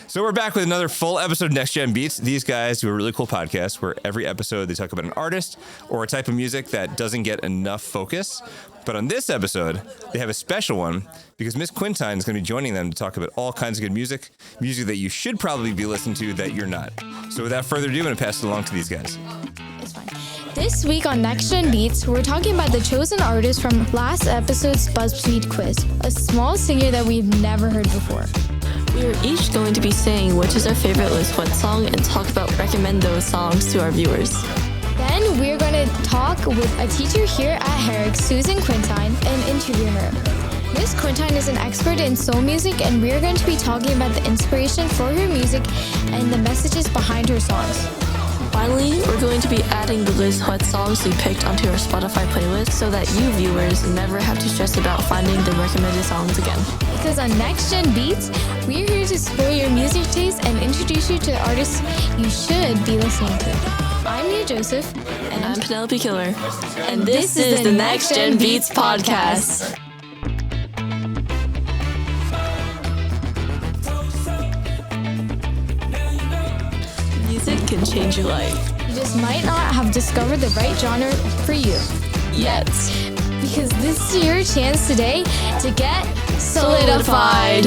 So we're back with another full episode of Next Gen Beats. These guys do a really cool podcast where every episode they talk about an artist or a type of music that doesn't get enough focus. But on this episode, they have a special one because Miss Quintyne is going to be joining them to talk about all kinds of good music that you should probably be listening to that you're not. So without further ado, I'm going to pass it along to these guys. It's fine. This week on Next Gen Beats, we're talking about the chosen artist from last episode's Buzzfeed quiz, a small singer that we've never heard before. We are each going to be saying which is our favorite Liz Huett song and talk about recommend those songs to our viewers. Then we're going to talk with a teacher here at Herricks, Susan Quintyne, and interview her. Miss Quintyne is an expert in soul music, and we're going to be talking about the inspiration for her music and the messages behind her songs. Finally, we're going to be adding the Liz Huett songs we picked onto our Spotify playlist so that you viewers never have to stress about finding the recommended songs again. Because on Next Gen Beats, we're here to spoil your music taste and introduce you to artists you should be listening to. I'm Nia Joseph. And I'm Penelope Killer. And this is the Next Gen Beats podcast. Music can change your life. You just might not have discovered the right genre for you. Yet. Because this is your chance today to get solidified.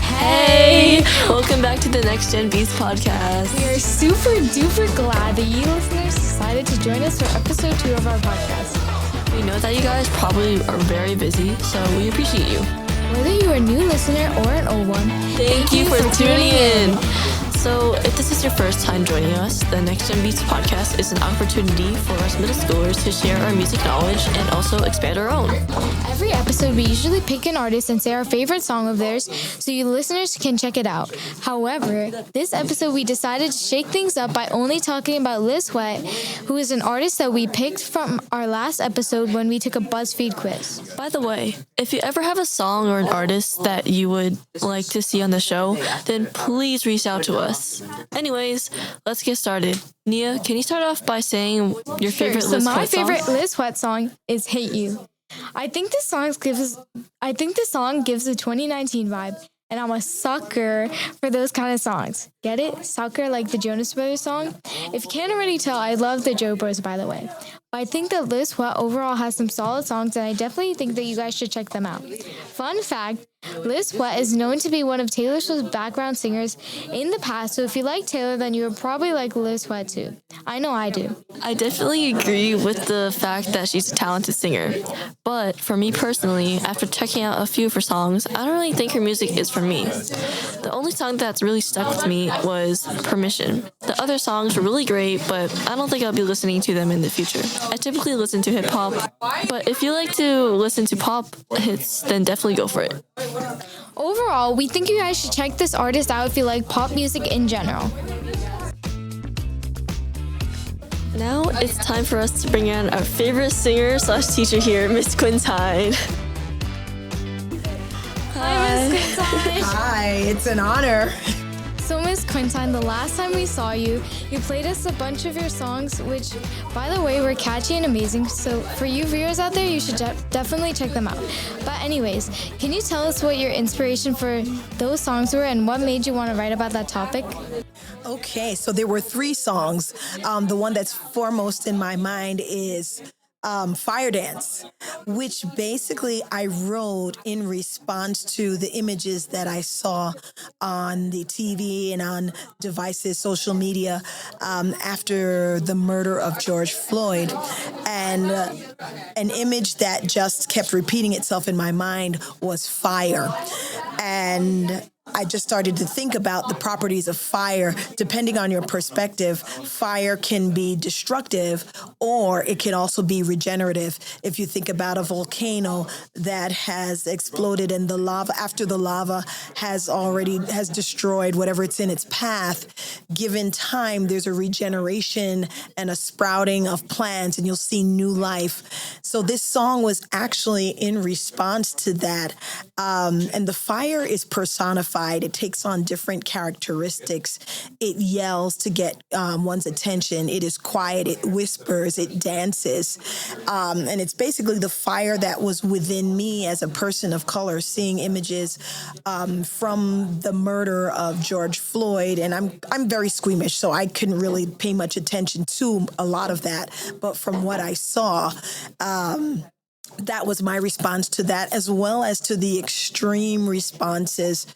Hey! Welcome back to the Next Gen Beats podcast. We are super duper glad that you listeners decided to join us for episode 2 of our podcast. We know that you guys probably are very busy, so we appreciate you. Whether you're a new listener or an old one, thank you for tuning in. So, if this is your first time joining us, the Next Gen Beats podcast is an opportunity for us middle schoolers to share our music knowledge and also expand our own. Every episode, we usually pick an artist and say our favorite song of theirs so you listeners can check it out. However, this episode, we decided to shake things up by only talking about Liz Huett, who is an artist that we picked from our last episode when we took a Buzzfeed quiz. By the way, if you ever have a song or an artist that you would like to see on the show, then please reach out to us. Anyways, let's get started. Nia, can you start off by saying your favorite Liz Huett song? So my favorite Liz Huett song is Hate You. I think this song gives a 2019 vibe, and I'm a sucker for those kind of songs. Get it? Sucker, like the Jonas Brothers song? If you can't already tell, I love the Joe Bros, by the way. But I think that Liz Huett overall has some solid songs, and I definitely think that you guys should check them out. Fun fact, Liz Huett is known to be one of Taylor Swift's background singers in the past, so if you like Taylor, then you would probably like Liz Huett too. I know I do. I definitely agree with the fact that she's a talented singer. But for me personally, after checking out a few of her songs, I don't really think her music is for me. The only song that's really stuck with me was Permission. The other songs were really great, but I don't think I'll be listening to them in the future. I typically listen to hip hop, but if you like to listen to pop hits, then definitely go for it. Overall, we think you guys should check this artist out if you like pop music in general. Now it's time for us to bring in our favorite singer/teacher here, Miss Quintyne. Hi, Miss Quintyne. Hi, it's an honor. So, Miss Quintyne, the last time we saw you, you played us a bunch of your songs, which, by the way, were catchy and amazing. So, for you viewers out there, you should definitely check them out. But anyways, can you tell us what your inspiration for those songs were and what made you want to write about that topic? Okay, so there were 3 songs. The one that's foremost in my mind is Fire Dance, which basically I wrote in response to the images that I saw on the TV and on devices, social media, after the murder of George Floyd. And an image that just kept repeating itself in my mind was fire. And I just started to think about the properties of fire. Depending on your perspective, fire can be destructive or it can also be regenerative. If you think about a volcano that has exploded and the lava, after the lava has destroyed whatever it's in its path, given time, there's a regeneration and a sprouting of plants and you'll see new life. So this song was actually in response to that. And the fire is personified solidified. It takes on different characteristics. It yells to get one's attention. It is quiet. It whispers. It dances. And it's basically the fire that was within me as a person of color, seeing images from the murder of George Floyd. And I'm very squeamish, so I couldn't really pay much attention to a lot of that. But from what I saw, that was my response to that, as well as to the extreme responses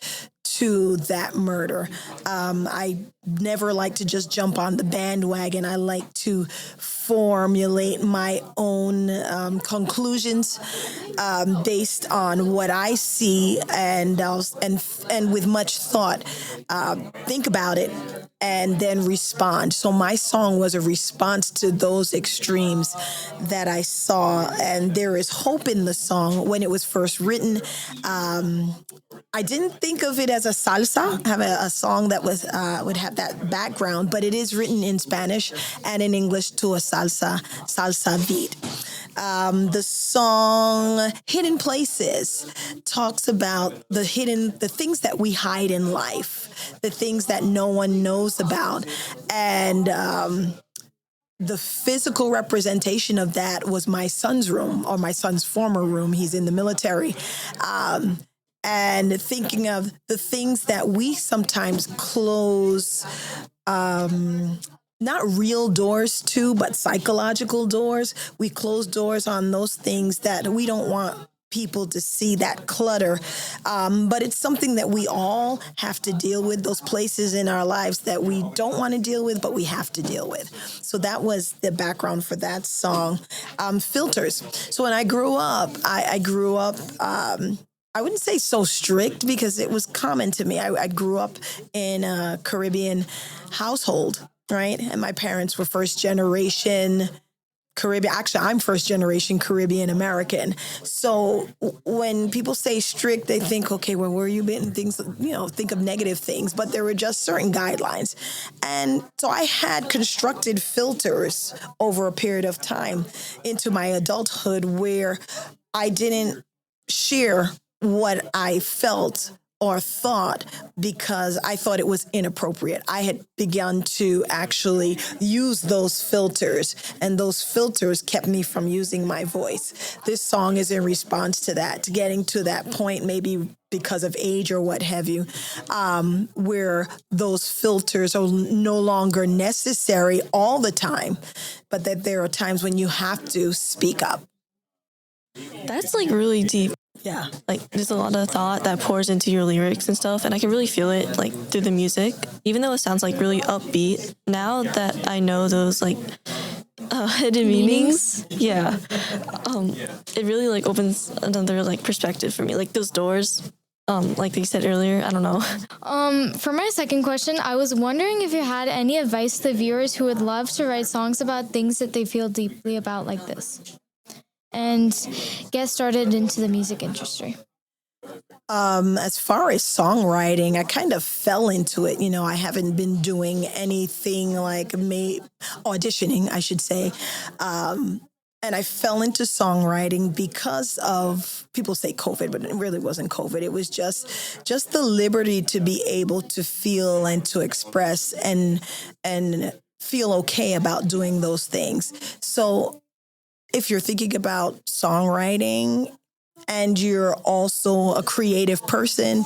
to that murder. I never like to just jump on the bandwagon. I like to formulate my own conclusions based on what I see, and with much thought, think about it and then respond. So my song was a response to those extremes that I saw, and there is hope in the song. When it was first written, I didn't think of it as a salsa, have a song that was would have that background, but it is written in Spanish and in English to a salsa beat. The song Hidden Places talks about the things that we hide in life, the things that no one knows about. And the physical representation of that was my son's room, or my son's former room. He's in the military. And thinking of the things that we sometimes close, not real doors to, but psychological doors. We close doors on those things that we don't want people to see, that clutter. But it's something that we all have to deal with, those places in our lives that we don't want to deal with, but we have to deal with. So that was the background for that song. Filters. So when I grew up, I grew up, I wouldn't say so strict, because it was common to me. I grew up in a Caribbean household, right? And my parents were first generation Caribbean. Actually, I'm first generation Caribbean American. So when people say strict, they think, okay, well, where you been? Things, think of negative things, but there were just certain guidelines. And so I had constructed filters over a period of time into my adulthood where I didn't share what I felt or thought because I thought it was inappropriate. I had begun to actually use those filters, and those filters kept me from using my voice. This song is in response to that, getting to that point, maybe because of age or what have you, where those filters are no longer necessary all the time, but that there are times when you have to speak up. That's like really deep. Yeah. Like, there's a lot of thought that pours into your lyrics and stuff, and I can really feel it, like, through the music. Even though it sounds, like, really upbeat, now that I know those, like, hidden meanings, yeah, it really, like, opens another, like, perspective for me. Like, those doors, like you said earlier, I don't know. For my second question, I was wondering if you had any advice to viewers who would love to write songs about things that they feel deeply about, like this, and get started into the music industry. As far as songwriting, I kind of fell into it. I haven't been doing anything like auditioning, I should say. And I fell into songwriting because of, people say COVID, but it really wasn't COVID. It was just the liberty to be able to feel and to express and feel okay about doing those things. So if you're thinking about songwriting and you're also a creative person,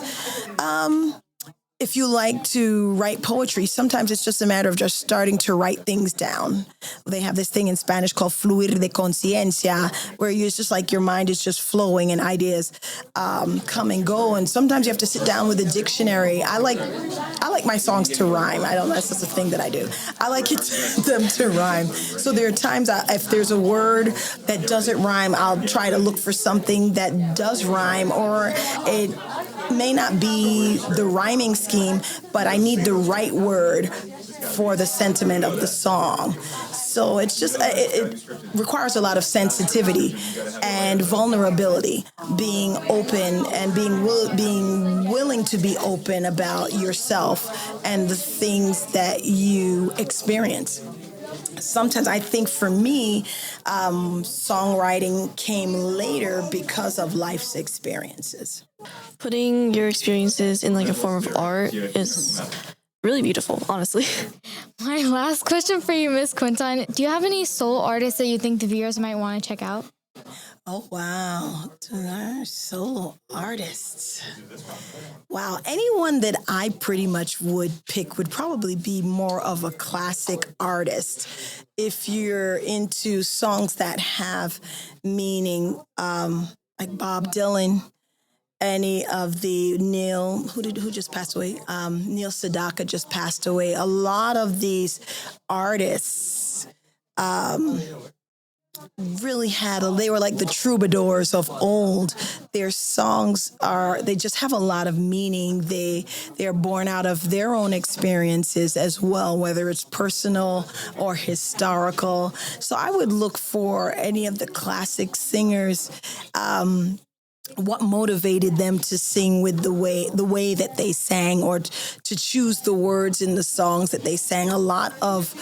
if you like to write poetry, sometimes it's just a matter of just starting to write things down. They have this thing in Spanish called fluir de conciencia, where it's just like your mind is just flowing and ideas come and go. And sometimes you have to sit down with a dictionary. I like my songs to rhyme. That's just a thing that I do. I like them to rhyme. So there are times if there's a word that doesn't rhyme, I'll try to look for something that does rhyme, or it may not be the rhyming scheme, but I need the right word for the sentiment of the song. So it's just, it requires a lot of sensitivity and vulnerability, being open and being willing to be open about yourself and the things that you experience. Sometimes I think for me, songwriting came later because of life's experiences. Putting your experiences in like a form of art is really beautiful, honestly. My last question for you, Miss Quintyne. Do you have any soul artists that you think the viewers might want to check out? Oh, wow. Solo artists. Wow. Anyone that I pretty much would pick would probably be more of a classic artist. If you're into songs that have meaning, like Bob Dylan, any of the who just passed away? Neil Sedaka just passed away. A lot of these artists, really they were like the troubadours of old. Their songs they just have a lot of meaning. They're born out of their own experiences as well, whether it's personal or historical. So I would look for any of the classic singers, what motivated them to sing with the way that they sang, or to choose the words in the songs that they sang. A lot of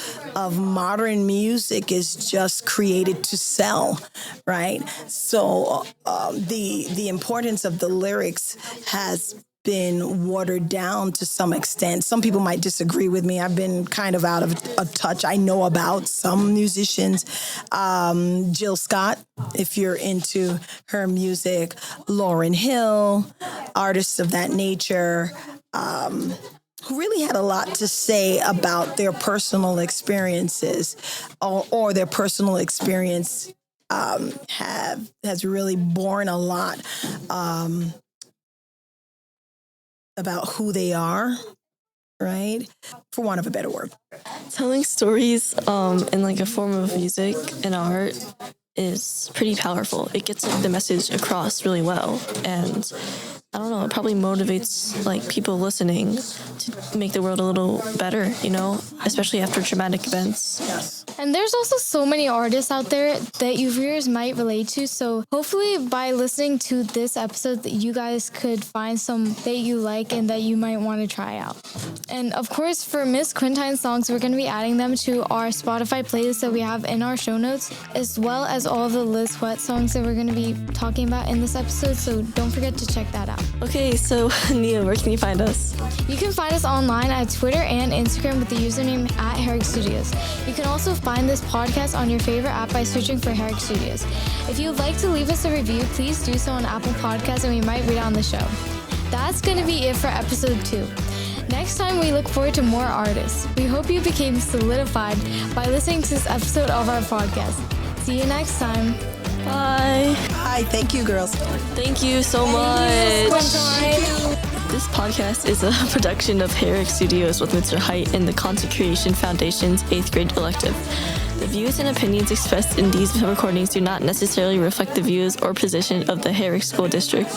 modern music is just created to sell, right? So the importance of the lyrics has been watered down to some extent. Some people might disagree with me. I've been kind of out of touch. I know about some musicians. Jill Scott, if you're into her music, Lauryn Hill, artists of that nature, who really had a lot to say about their personal experiences, or their personal experience has really borne a lot about who they are, right? For want of a better word. Telling stories in like a form of music and art is pretty powerful. It gets like the message across really well, and I don't know, it probably motivates like people listening to make the world a little better, you know, especially after traumatic events. Yes. And there's also so many artists out there that you viewers might relate to. So hopefully by listening to this episode that you guys could find some that you like and that you might want to try out. And of course, for Miss Quintyne's songs, we're going to be adding them to our Spotify playlist that we have in our show notes, as well as all the Liz Huett songs that we're going to be talking about in this episode. So don't forget to check that out. Okay, so Nia, where can you find us? You can find us online at Twitter and Instagram with the username at Herricks Studios. You can also find this podcast on your favorite app by searching for Herricks Studios. If you'd like to leave us a review, please do so on Apple Podcasts and we might read it on the show. That's going to be it for episode 2. Next time, we look forward to more artists. We hope you became solidified by listening to this episode of our podcast. See you next time. Bye. Hi, thank you, girls. Thank you so much. This podcast is a production of Herricks Studios with Mr. Huett and the Content Creation Foundation's 8th grade elective. The views and opinions expressed in these recordings do not necessarily reflect the views or position of the Herricks School District.